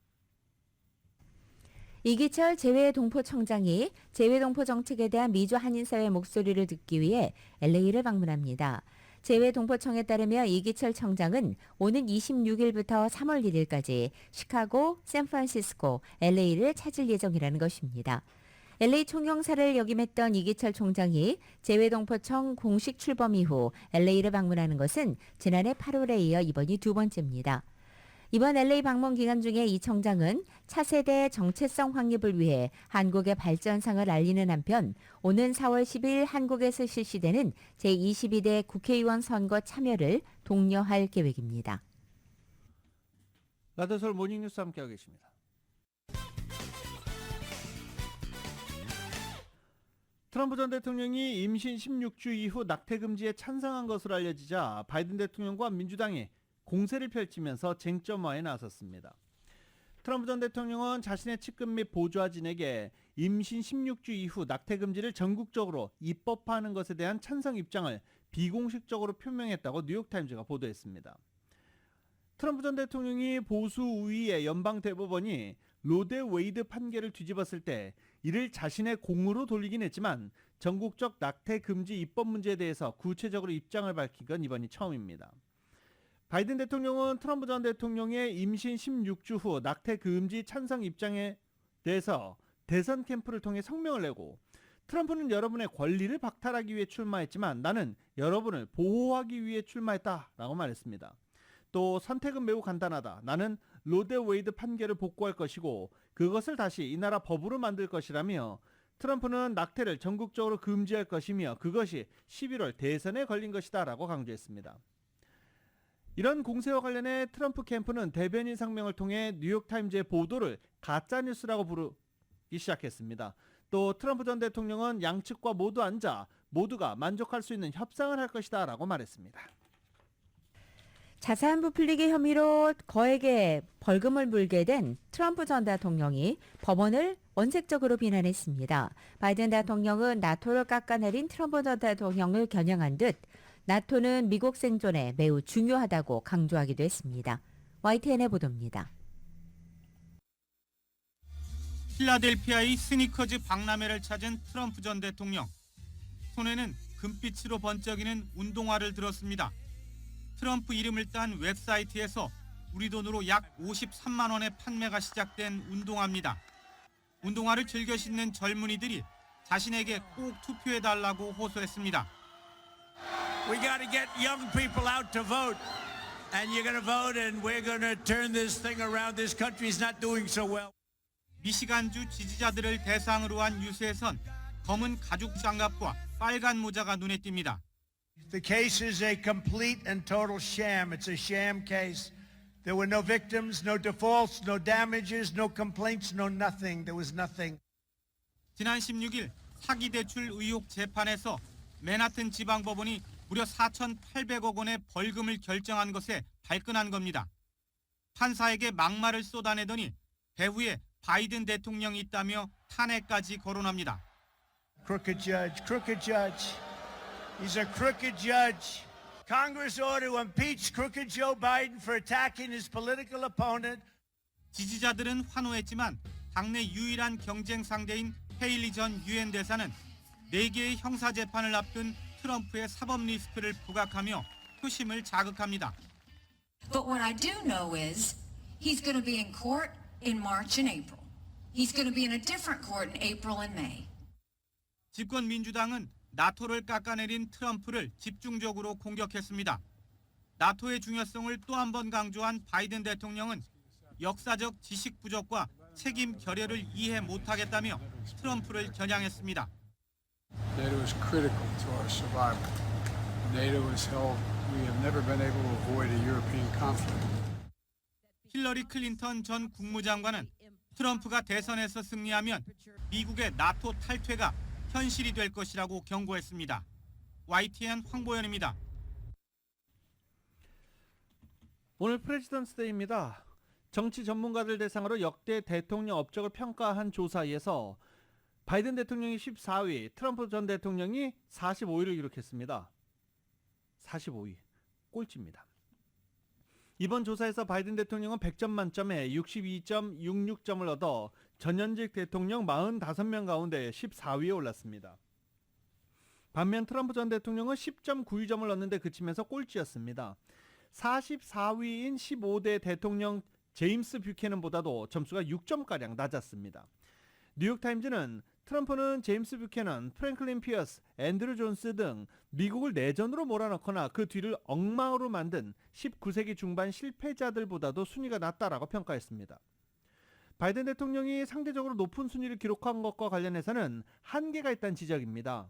이기철 재외동포청장이 재외동포 정책에 대한 미주 한인사회 목소리를 듣기 위해 LA를 방문합니다. 재외동포청에 따르면 이기철 청장은 오는 26일부터 3월 1일까지 시카고, 샌프란시스코, LA를 찾을 예정이라는 것입니다. LA 총영사를 역임했던 이기철 총장이 재외동포청 공식 출범 이후 LA를 방문하는 것은 지난해 8월에 이어 이번이 두 번째입니다. 이번 LA 방문 기간 중에 이 청장은 차세대 정체성 확립을 위해 한국의 발전상을 알리는 한편 오는 4월 10일 한국에서 실시되는 제22대 국회의원 선거 참여를 독려할 계획입니다. 라디오 서울 모닝뉴스 함께하고 계십니다. 트럼프 전 대통령이 임신 16주 이후 낙태 금지에 찬성한 것으로 알려지자 바이든 대통령과 민주당이 공세를 펼치면서 쟁점화에 나섰습니다. 트럼프 전 대통령은 자신의 측근 및 보좌진에게 임신 16주 이후 낙태 금지를 전국적으로 입법화하는 것에 대한 찬성 입장을 비공식적으로 표명했다고 뉴욕타임즈가 보도했습니다. 트럼프 전 대통령이 보수 우위의 연방 대법원이 로데 웨이드 판결을 뒤집었을 때 이를 자신의 공으로 돌리긴 했지만 전국적 낙태 금지 입법 문제에 대해서 구체적으로 입장을 밝힌 건 이번이 처음입니다. 바이든 대통령은 트럼프 전 대통령의 임신 16주 후 낙태 금지 찬성 입장에 대해서 대선 캠프를 통해 성명을 내고 트럼프는 여러분의 권리를 박탈하기 위해 출마했지만 나는 여러분을 보호하기 위해 출마했다라고 말했습니다. 또 선택은 매우 간단하다. 나는 로데 웨이드 판결을 복구할 것이고 그것을 다시 이 나라 법으로 만들 것이라며 트럼프는 낙태를 전국적으로 금지할 것이며 그것이 11월 대선에 걸린 것이다 라고 강조했습니다. 이런 공세와 관련해 트럼프 캠프는 대변인 성명을 통해 뉴욕타임즈의 보도를 가짜뉴스라고 부르기 시작했습니다. 또 트럼프 전 대통령은 양측과 모두 앉아 모두가 만족할 수 있는 협상을 할 것이다 라고 말했습니다. 자산 부풀리기 혐의로 거액의 벌금을 물게 된 트럼프 전 대통령이 법원을 원색적으로 비난했습니다. 바이든 대통령은 나토를 깎아내린 트럼프 전 대통령을 겨냥한 듯 나토는 미국 생존에 매우 중요하다고 강조하기도 했습니다. YTN의 보도입니다. 필라델피아의 스니커즈 박람회를 찾은 트럼프 전 대통령. 손에는 금빛으로 번쩍이는 운동화를 들었습니다. 트럼프 이름을 딴 웹사이트에서 우리 돈으로 약 53만 원에 판매가 시작된 운동화입니다. 운동화를 즐겨 신는 젊은이들이 자신에게 꼭 투표해달라고 호소했습니다. We got to get young people out to vote. And you're going to vote and we're going to turn this thing around. This country is not doing so well. 미시간주 지지자들을 대상으로 한 유세에선 검은 가죽 장갑과 빨간 모자가 눈에 띕니다. The case is a complete and total sham. It's a sham case. There were no victims, no defaults, no damages, no complaints, no nothing. There was nothing. 지난 16일 사기 대출 의혹 재판에서 맨하튼 지방법원이 무려 4,800억 원의 벌금을 결정한 것에 발끈한 겁니다. 판사에게 막말을 쏟아내더니 배후에 바이든 대통령이 있다며 탄핵까지 거론합니다. Crooked judge, crooked judge. He's a crooked judge. Congress ought to impeach crooked Joe Biden for attacking his political opponent. 지지자들은 환호했지만 당내 유일한 경쟁 상대인 헤일리 전 유엔 대사는 4개의 형사 재판을 앞둔 트럼프의 사법 리스크를 부각하며 표심을 자극합니다. But what I do know is he's going to be in court in March and April. He's going to be in a different court in April and May. 집권 민주당은 나토를 깎아내린 트럼프를 집중적으로 공격했습니다. 나토의 중요성을 또 한 번 강조한 바이든 대통령은 역사적 지식 부족과 책임 결여를 이해 못하겠다며 트럼프를 겨냥했습니다. NATO is critical to our survival. NATO has held we have never been able to avoid a European conflict. 힐러리 클린턴 전 국무장관은 트럼프가 대선에서 승리하면 미국의 나토 탈퇴가 현실이 될 것이라고 경고했습니다. YTN 황보현입니다. 오늘 프레지던트 데이입니다. 정치 전문가들 대상으로 역대 대통령 업적을 평가한 조사에서 바이든 대통령이 14위, 트럼프 전 대통령이 45위를 기록했습니다. 45위, 꼴찌입니다. 이번 조사에서 바이든 대통령은 100점 만점에 62.66점을 얻어 전현직 대통령 45명 가운데 14위에 올랐습니다. 반면 트럼프 전 대통령은 10.92점을 얻는데 그치면서 꼴찌였습니다. 44위인 15대 대통령 제임스 뷰캐넌보다도 점수가 6점가량 낮았습니다. 뉴욕타임즈는 트럼프는 제임스 뷰캐넌, 프랭클린 피어스, 앤드루 존스 등 미국을 내전으로 몰아넣거나 그 뒤를 엉망으로 만든 19세기 중반 실패자들보다도 순위가 낮다라고 평가했습니다. 바이든 대통령이 상대적으로 높은 순위를 기록한 것과 관련해서는 한계가 있다는 지적입니다.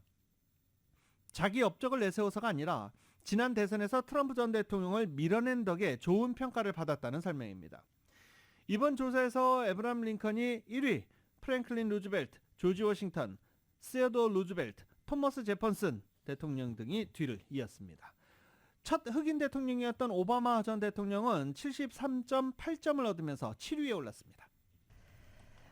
자기 업적을 내세워서가 아니라 지난 대선에서 트럼프 전 대통령을 밀어낸 덕에 좋은 평가를 받았다는 설명입니다. 이번 조사에서 에브라함 링컨이 1위, 프랭클린 루즈벨트, 조지 워싱턴, 시어도어 루즈벨트, 토머스 제퍼슨 대통령 등이 뒤를 이었습니다. 첫 흑인 대통령이었던 오바마 전 대통령은 73.8점을 얻으면서 7위에 올랐습니다.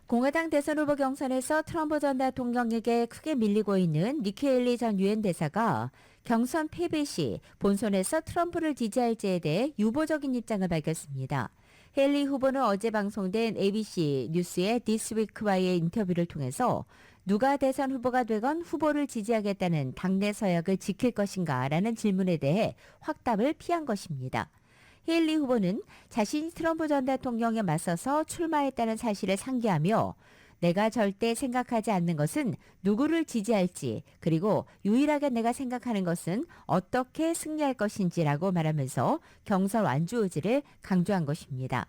공화당 대선 후보 경선에서 트럼프 전 대통령에게 크게 밀리고 있는 니키 헤일리 전 유엔 대사가 경선 패배 시 본선에서 트럼프를 지지할지에 대해 유보적인 입장을 밝혔습니다. 헤일리 후보는 어제 방송된 ABC 뉴스의 This Week와의 인터뷰를 통해서 누가 대선 후보가 되건 후보를 지지하겠다는 당내 서약을 지킬 것인가라는 질문에 대해 확답을 피한 것입니다. 헤일리 후보는 자신이 트럼프 전 대통령에 맞서서 출마했다는 사실을 상기하며 내가 절대 생각하지 않는 것은 누구를 지지할지 그리고 유일하게 내가 생각하는 것은 어떻게 승리할 것인지라고 말하면서 경선 완주 의지를 강조한 것입니다.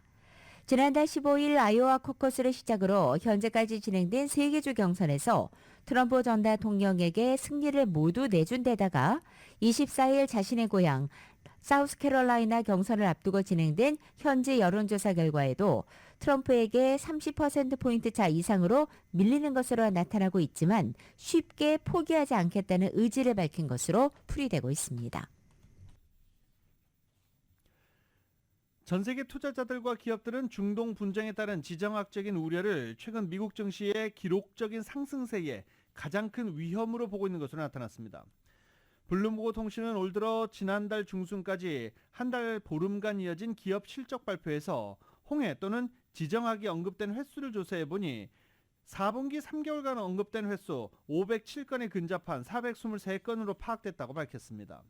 지난달 15일 아이오와 코커스를 시작으로 현재까지 진행된 3개 주 경선에서 트럼프 전 대통령에게 승리를 모두 내준 데다가 24일 자신의 고향 사우스캐롤라이나 경선을 앞두고 진행된 현지 여론조사 결과에도 트럼프에게 30%포인트 차 이상으로 밀리는 것으로 나타나고 있지만 쉽게 포기하지 않겠다는 의지를 밝힌 것으로 풀이되고 있습니다. 전 세계 투자자들과 기업들은 중동 분쟁에 따른 지정학적인 우려를 최근 미국 증시의 기록적인 상승세에 가장 큰 위험으로 보고 있는 것으로 나타났습니다. 블룸버그 통신은 올 들어 지난달 중순까지 한 달 보름간 이어진 기업 실적 발표에서 홍해 또는 지정학이 언급된 횟수를 조사해보니 4분기 3개월간 언급된 횟수 507건에 근접한 423건으로 파악됐다고 밝혔습니다.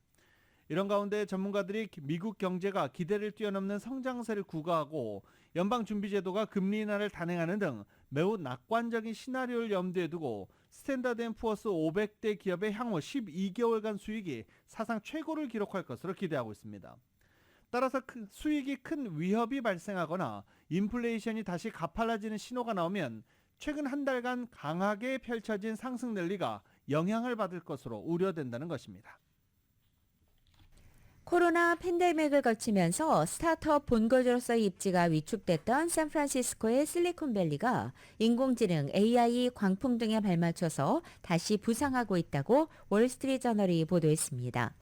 이런 가운데 전문가들이 미국 경제가 기대를 뛰어넘는 성장세를 구가하고 연방준비제도가 금리 인하를 단행하는 등 매우 낙관적인 시나리오를 염두에 두고 스탠다드 앤 푸어스 500대 기업의 향후 12개월간 수익이 사상 최고를 기록할 것으로 기대하고 있습니다. 따라서 수익이 큰 위협이 발생하거나 인플레이션이 다시 가팔라지는 신호가 나오면 최근 한 달간 강하게 펼쳐진 상승 랠리가 영향을 받을 것으로 우려된다는 것입니다. 코로나 팬데믹을 거치면서 스타트업 본거지로서의 입지가 위축됐던 샌프란시스코의 실리콘밸리가 인공지능, AI, 광풍 등에 발맞춰서 다시 부상하고 있다고 월스트리트저널이 보도했습니다.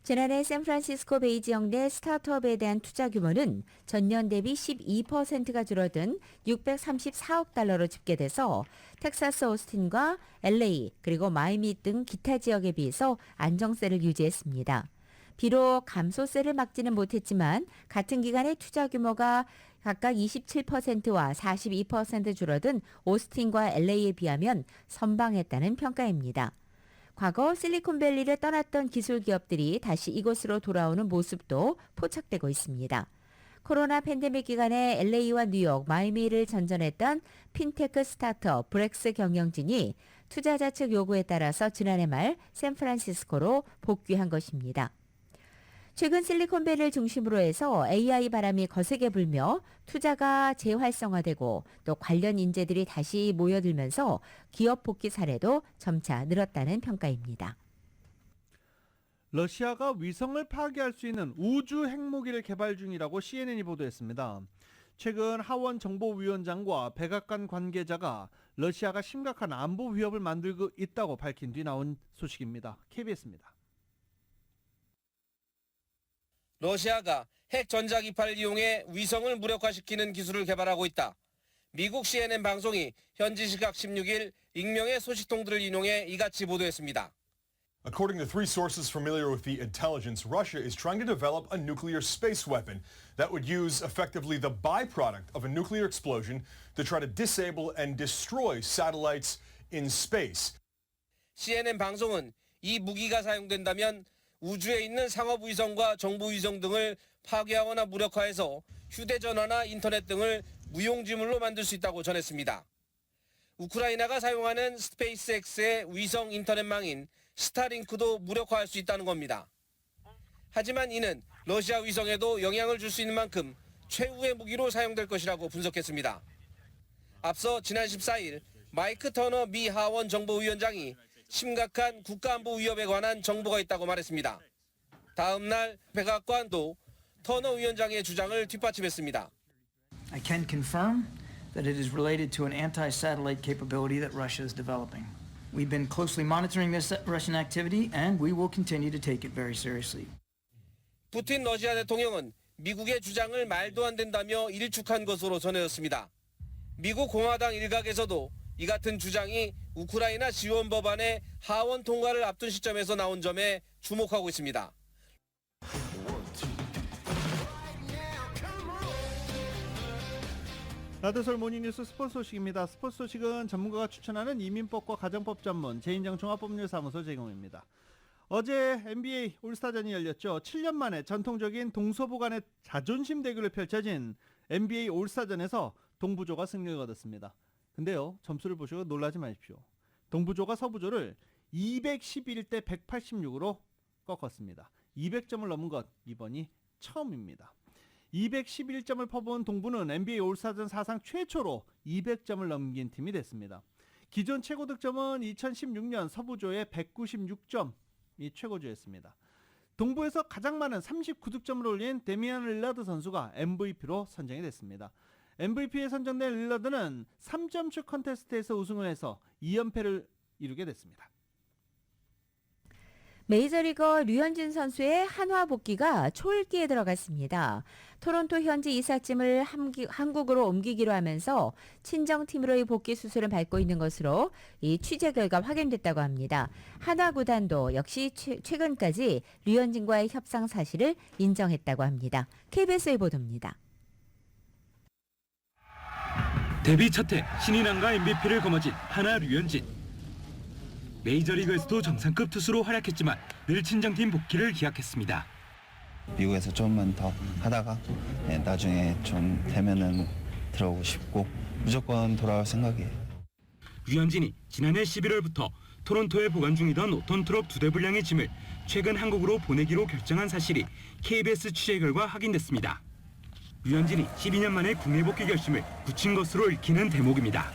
지난해 샌프란시스코 베이 지역 내 스타트업에 대한 투자 규모는 전년 대비 12%가 줄어든 634억 달러로 집계돼서 텍사스 오스틴과 LA 그리고 마이애미 등 기타 지역에 비해서 안정세를 유지했습니다. 비록 감소세를 막지는 못했지만 같은 기간의 투자 규모가 각각 27%와 42% 줄어든 오스틴과 LA에 비하면 선방했다는 평가입니다. 과거 실리콘밸리를 떠났던 기술 기업들이 다시 이곳으로 돌아오는 모습도 포착되고 있습니다. 코로나 팬데믹 기간에 LA와 뉴욕, 마이애미를 전전했던 핀테크 스타트업 브렉스 경영진이 투자자 측 요구에 따라서 지난해 말 샌프란시스코로 복귀한 것입니다. 최근 실리콘밸리를 중심으로 해서 AI 바람이 거세게 불며 투자가 재활성화되고 또 관련 인재들이 다시 모여들면서 기업 복귀 사례도 점차 늘었다는 평가입니다. 러시아가 위성을 파괴할 수 있는 우주 핵무기를 개발 중이라고 CNN이 보도했습니다. 최근 하원 정보위원장과 백악관 관계자가 러시아가 심각한 안보 위협을 만들고 있다고 밝힌 뒤 나온 소식입니다. KBS입니다. 러시아가 핵 전자기파를 이용해 위성을 무력화시키는 기술을 개발하고 있다. 미국 CNN 방송이 현지 시각 16일 익명의 소식통들을 인용해 이같이 보도했습니다. According to three sources familiar with the intelligence, Russia is trying to develop a nuclear space weapon that would use effectively the byproduct of a nuclear explosion to try to disable and destroy satellites in space. CNN 방송은 이 무기가 사용된다면 우주에 있는 상업위성과 정보위성 등을 파괴하거나 무력화해서 휴대전화나 인터넷 등을 무용지물로 만들 수 있다고 전했습니다. 우크라이나가 사용하는 스페이스X의 위성 인터넷망인 스타링크도 무력화할 수 있다는 겁니다. 하지만 이는 러시아 위성에도 영향을 줄 수 있는 만큼 최후의 무기로 사용될 것이라고 분석했습니다. 앞서 지난 14일 마이크 터너 미 하원 정보위원장이 심각한 국가안보 위협에 관한 정보가 있다고 말했습니다. 다음 날 백악관도 터너 위원장의 주장을 뒷받침했습니다. I can confirm that it is related to an anti-satellite capability that Russia is developing. We've been closely monitoring this Russian activity and we will continue to take it very seriously. 푸틴 러시아 대통령은 미국의 주장을 말도 안 된다며 일축한 것으로 전해졌습니다. 미국 공화당 일각에서도 이 같은 주장이 우크라이나 지원 법안의 하원 통과를 앞둔 시점에서 나온 점에 주목하고 있습니다. 라디오서울 모닝뉴스 스포츠 소식입니다. 스포츠 소식은 전문가가 추천하는 이민법과 가정법 전문 제인정 종합법률사무소 제공입니다. 어제 NBA 올스타전이 열렸죠. 7년 만에 전통적인 동서부 간의 자존심 대결을 펼쳐진 NBA 올스타전에서 동부조가 승리를 거뒀습니다. 근데요, 점수를 보시고 놀라지 마십시오. 동부조가 서부조를 211대 186으로 꺾었습니다. 200점을 넘은 것 이번이 처음입니다. 211점을 퍼부은 동부는 NBA 올스타전 사상 최초로 200점을 넘긴 팀이 됐습니다. 기존 최고 득점은 2016년 서부조의 196점이 최고조였습니다. 동부에서 가장 많은 39득점을 올린 데미안 릴라드 선수가 MVP로 선정이 됐습니다. MVP에 선정된 릴라드는 3점슛 컨테스트에서 우승을 해서 2연패를 이루게 됐습니다. 메이저리거 류현진 선수의 한화 복귀가 초읽기에 들어갔습니다. 토론토 현지 이삿짐을 한국으로 옮기기로 하면서 친정팀으로의 복귀 수술을 밟고 있는 것으로 이 취재 결과 확인됐다고 합니다. 한화 구단도 역시 최근까지 류현진과의 협상 사실을 인정했다고 합니다. KBS의 보도입니다. 데뷔 첫해 신인왕과 MVP를 거머쥔 한화 류현진. 메이저리그에서도 정상급 투수로 활약했지만 늘 친정팀 복귀를 기약했습니다. 미국에서 좀만 더 하다가 나중에 좀 되면은 들어오고 싶고 무조건 돌아올 생각이에요. 류현진이 지난해 11월부터 토론토에 보관 중이던 5톤 트럭 2대 분량의 짐을 최근 한국으로 보내기로 결정한 사실이 KBS 취재 결과 확인됐습니다. 류현진이 12년 만에 국내 복귀 결심을 굳힌 것으로 읽히는 대목입니다.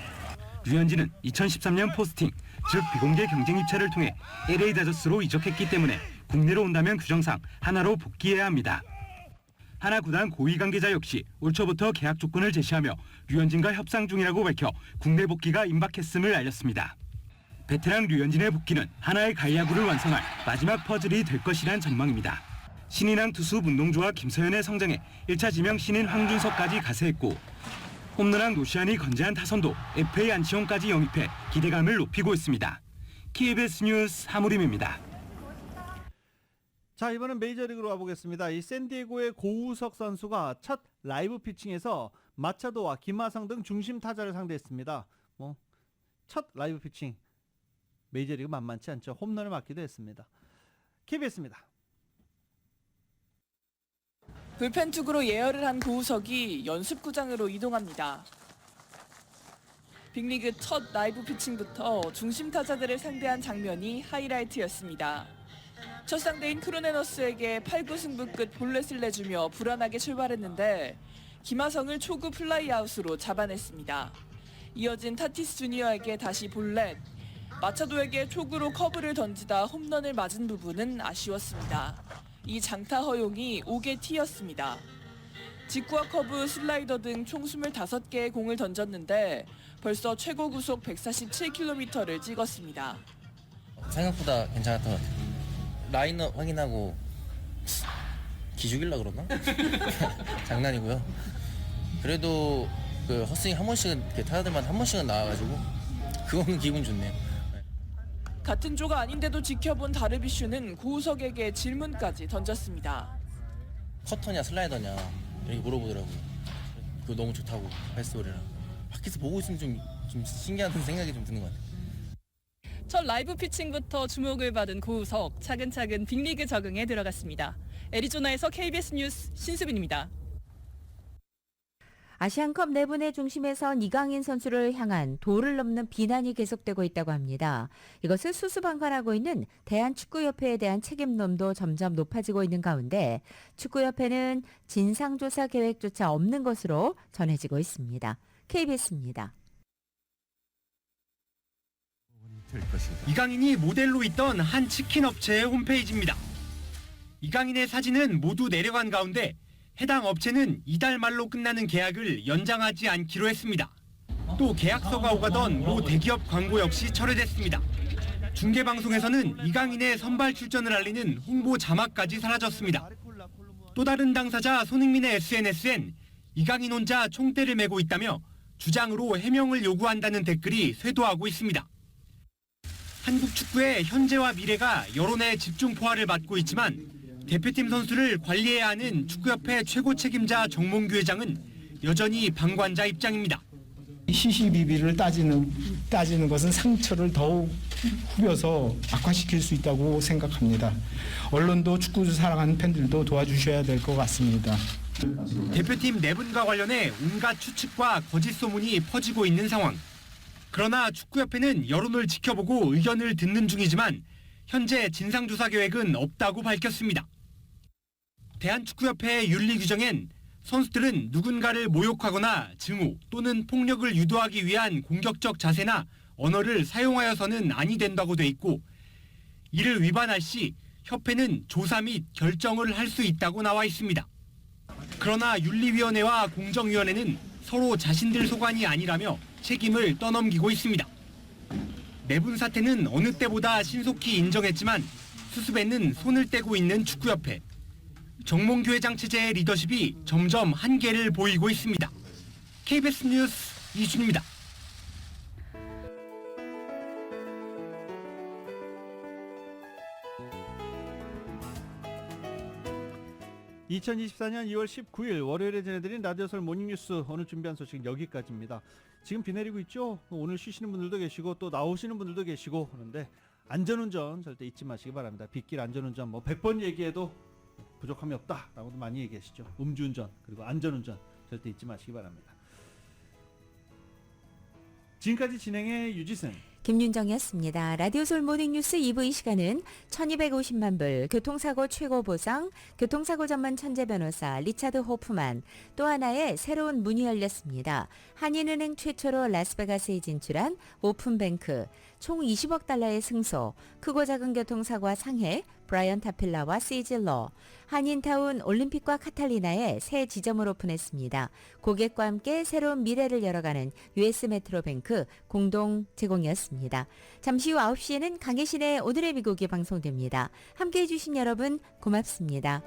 류현진은 2013년 포스팅, 즉 비공개 경쟁 입찰을 통해 LA 다저스로 이적했기 때문에 국내로 온다면 규정상 하나로 복귀해야 합니다. 하나 구단 고위 관계자 역시 올 초부터 계약 조건을 제시하며 류현진과 협상 중이라고 밝혀 국내 복귀가 임박했음을 알렸습니다. 베테랑 류현진의 복귀는 하나의 가이야구를 완성할 마지막 퍼즐이 될 것이란 전망입니다. 신인왕 투수 문동주와 김서현의 성장에 1차 지명 신인 황준석까지 가세했고 홈런왕 노시안이 건재한 타선도 FA 안치홍까지 영입해 기대감을 높이고 있습니다. KBS 뉴스 하무림입니다. 자, 이번엔 메이저리그로 와보겠습니다. 이 샌디에고의 고우석 선수가 첫 라이브 피칭에서 마차도와 김하성 등 중심 타자를 상대했습니다. 첫 라이브 피칭 메이저리그 만만치 않죠. 홈런을 맞기도 했습니다. KBS입니다. 불펜 투구로 예열을 한 고우석이 연습구장으로 이동합니다. 빅리그 첫 라이브 피칭부터 중심 타자들을 상대한 장면이 하이라이트였습니다. 첫 상대인 크로네너스에게 8구 승부 끝 볼넷을 내주며 불안하게 출발했는데 김하성을 초구 플라이아웃으로 잡아냈습니다. 이어진 타티스 주니어에게 다시 볼넷, 마차도에게 초구로 커브를 던지다 홈런을 맞은 부분은 아쉬웠습니다. 이 장타 허용이 5개 티였습니다. 직구와 커브, 슬라이더 등 총 25개의 공을 던졌는데 벌써 최고 구속 147km를 찍었습니다. 생각보다 괜찮았던 것 같아요. 라인업 확인하고 기죽이려고 그러나? 장난이고요. 그래도 그 헛스윙 한 번씩은 타자들만 한 번씩은 나와가지고 그거는 기분 좋네요. 같은 조가 아닌데도 지켜본 다르비슈는 고우석에게 질문까지 던졌습니다. 커터냐 슬라이더냐 이렇게 물어보더라고요. 그거 너무 좋다고 패스볼이랑 밖에서 보고 있으면 좀 신기하다는 생각이 좀 드는 것 같아요. 첫 라이브 피칭부터 주목을 받은 고우석, 차근차근 빅리그 적응에 들어갔습니다. 애리조나에서 KBS 뉴스 신수빈입니다. 아시안컵 4분의 중심에선 이강인 선수를 향한 도를 넘는 비난이 계속되고 있다고 합니다. 이것을 수수방관하고 있는 대한축구협회에 대한 책임론도 점점 높아지고 있는 가운데 축구협회는 진상조사 계획조차 없는 것으로 전해지고 있습니다. KBS입니다. 이강인이 모델로 있던 한 치킨 업체의 홈페이지입니다. 이강인의 사진은 모두 내려간 가운데 해당 업체는 이달 말로 끝나는 계약을 연장하지 않기로 했습니다. 또 계약서가 오가던 모 대기업 광고 역시 철회됐습니다. 중계방송에서는 이강인의 선발 출전을 알리는 홍보 자막까지 사라졌습니다. 또 다른 당사자 손흥민의 SNS엔 이강인 혼자 총대를 메고 있다며 주장으로 해명을 요구한다는 댓글이 쇄도하고 있습니다. 한국 축구의 현재와 미래가 여론의 집중 포화를 받고 있지만 대표팀 선수를 관리해야 하는 축구협회 최고 책임자 정몽규 회장은 여전히 방관자 입장입니다. 시시비비를 따지는 것은 상처를 더욱 후벼서 악화시킬 수 있다고 생각합니다. 언론도 축구를 사랑하는 팬들도 도와주셔야 될 것 같습니다. 대표팀 내분과 관련해 온갖 추측과 거짓 소문이 퍼지고 있는 상황. 그러나 축구협회는 여론을 지켜보고 의견을 듣는 중이지만 현재 진상조사 계획은 없다고 밝혔습니다. 대한축구협회의 윤리 규정엔 선수들은 누군가를 모욕하거나 증오 또는 폭력을 유도하기 위한 공격적 자세나 언어를 사용하여서는 아니 된다고 돼 있고 이를 위반할 시 협회는 조사 및 결정을 할 수 있다고 나와 있습니다. 그러나 윤리위원회와 공정위원회는 서로 자신들 소관이 아니라며 책임을 떠넘기고 있습니다. 내분 사태는 어느 때보다 신속히 인정했지만 수습에는 손을 떼고 있는 축구협회. 정몽규 회장 체제의 리더십이 점점 한계를 보이고 있습니다. KBS 뉴스 이준입니다. 2024년 2월 19일 월요일에 전해드린 라디오설 모닝뉴스 오늘 준비한 소식은 여기까지입니다. 지금 비 내리고 있죠? 오늘 쉬시는 분들도 계시고 또 나오시는 분들도 계시고 그런데 안전운전 절대 잊지 마시기 바랍니다. 빗길 안전운전 100번 얘기해도 부족함이 없다 라고도 많이 얘기하시죠. 음주운전 그리고 안전운전 절대 잊지 마시기 바랍니다. 지금까지 진행의 유지승 김윤정이었습니다. 라디오솔 모닝뉴스 2부 이 시간은 1250만 불, 교통사고 최고 보상, 교통사고 전문 천재 변호사 리차드 호프만, 또 하나의 새로운 문이 열렸습니다. 한인은행 최초로 라스베가스에 진출한 오픈뱅크, 총 20억 달러의 승소, 크고 작은 교통사고와 상해, 브라이언 타필라와 시즐러, 한인타운 올림픽과 카탈리나에 새 지점을 오픈했습니다. 고객과 함께 새로운 미래를 열어가는 US 메트로뱅크 공동 제공이었습니다. 잠시 후 9시에는 강혜신의 오늘의 미국이 방송됩니다. 함께해 주신 여러분 고맙습니다.